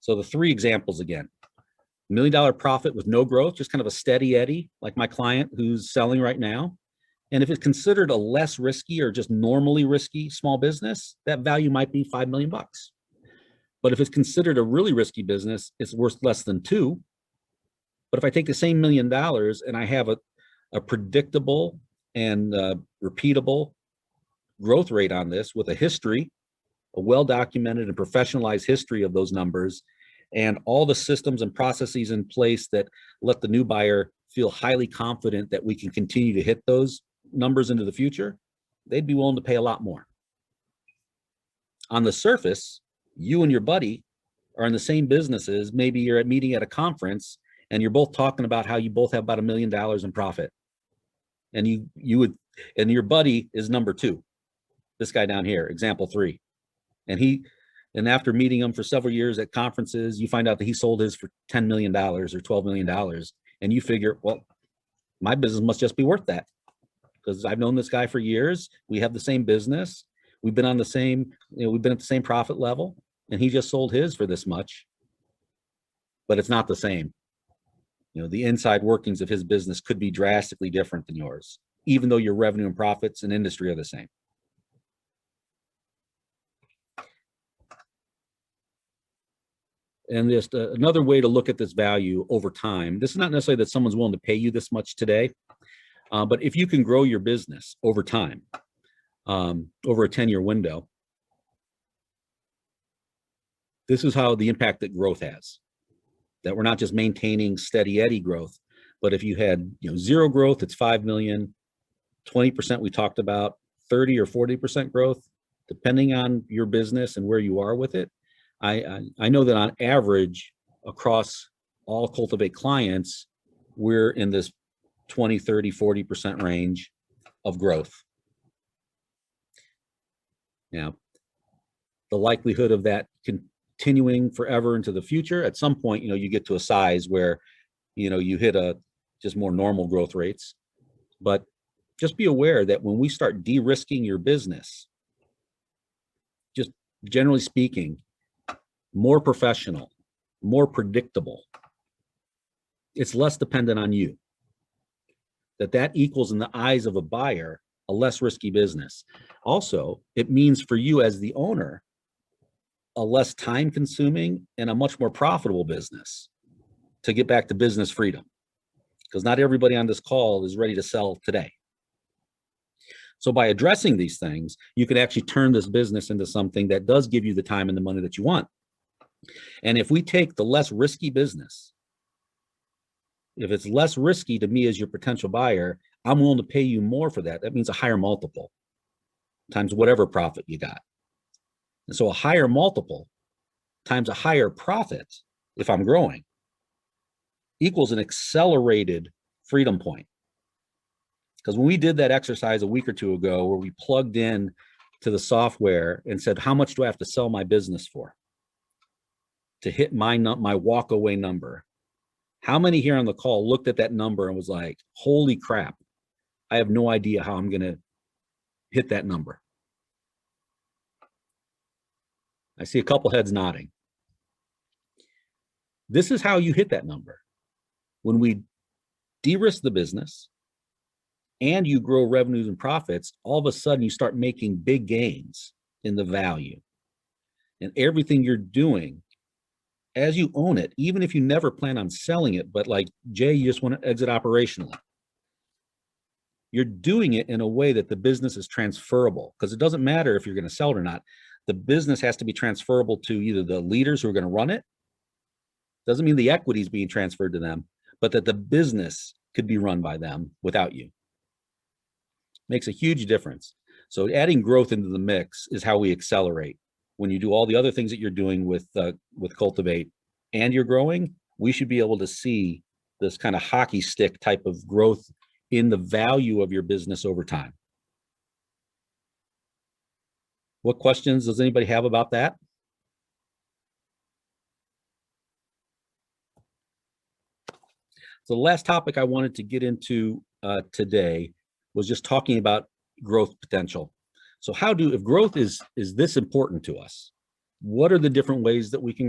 So the three examples again: $1 million profit with no growth, just kind of a steady Eddie, like my client who's selling right now. And if it's considered a less risky or just normally risky small business, that value might be $5 million. But if it's considered a really risky business, it's worth less than 2. But if I take the same $1 million and I have a predictable and repeatable growth rate on this with a history, a well-documented and professionalized history of those numbers, and all the systems and processes in place that let the new buyer feel highly confident that we can continue to hit those numbers into the future, they'd be willing to pay a lot more. On the surface, you and your buddy are in the same businesses. Maybe you're meeting at a conference and you're both talking about how you both have about $1 million in profit. And and your buddy is number 2, this guy down here, example 3. And after meeting him for several years at conferences, you find out that he sold his for $10 million or $12 million. And you figure, well, my business must just be worth that, because I've known this guy for years. We have the same business. We've been on the same, we've been at the same profit level, and he just sold his for this much. But it's not the same. The inside workings of his business could be drastically different than yours, even though your revenue and profits and industry are the same. And just another way to look at this value over time. This is not necessarily that someone's willing to pay you this much today, but if you can grow your business over time, over a 10-year window, this is how the impact that growth has. That we're not just maintaining steady Eddie growth, but if you had 0 growth, it's 5 million, 20% we talked about, 30 or 40% growth, depending on your business and where you are with it. I know that on average across all Cultivate clients, we're in this 20, 30, 40% range of growth. Now, the likelihood of that continuing forever into the future, at some point, you get to a size where, you hit just more normal growth rates. But just be aware that when we start de-risking your business, just generally speaking, more professional, more predictable, it's less dependent on you. That equals, in the eyes of a buyer, a less risky business. Also, it means for you as the owner, a less time consuming and a much more profitable business to get back to business freedom. Because not everybody on this call is ready to sell today. So by addressing these things, you can actually turn this business into something that does give you the time and the money that you want. And if we take the less risky business, if it's less risky to me as your potential buyer, I'm willing to pay you more for that. That means a higher multiple times whatever profit you got. And so a higher multiple times a higher profit, if I'm growing, equals an accelerated freedom point. Because when we did that exercise a week or 2 ago, where we plugged in to the software and said, how much do I have to sell my business for to hit my walk away number? How many here on the call looked at that number and was like, holy crap, I have no idea how I'm going to hit that number? I see a couple heads nodding. This is how you hit that number. When we de-risk the business and you grow revenues and profits, all of a sudden you start making big gains in the value. And everything you're doing as you own it, even if you never plan on selling it, but like Jay, you just want to exit operationally, you're doing it in a way that the business is transferable, because it doesn't matter if you're going to sell it or not. The business has to be transferable to either the leaders who are going to run it. Doesn't mean the equity is being transferred to them, but that the business could be run by them without you. Makes a huge difference. So adding growth into the mix is how we accelerate. When you do all the other things that you're doing with Cultivate and you're growing, we should be able to see this kind of hockey stick type of growth in the value of your business over time. What questions does anybody have about that? So the last topic I wanted to get into today was just talking about growth potential. So if growth is this important to us, what are the different ways that we can grow?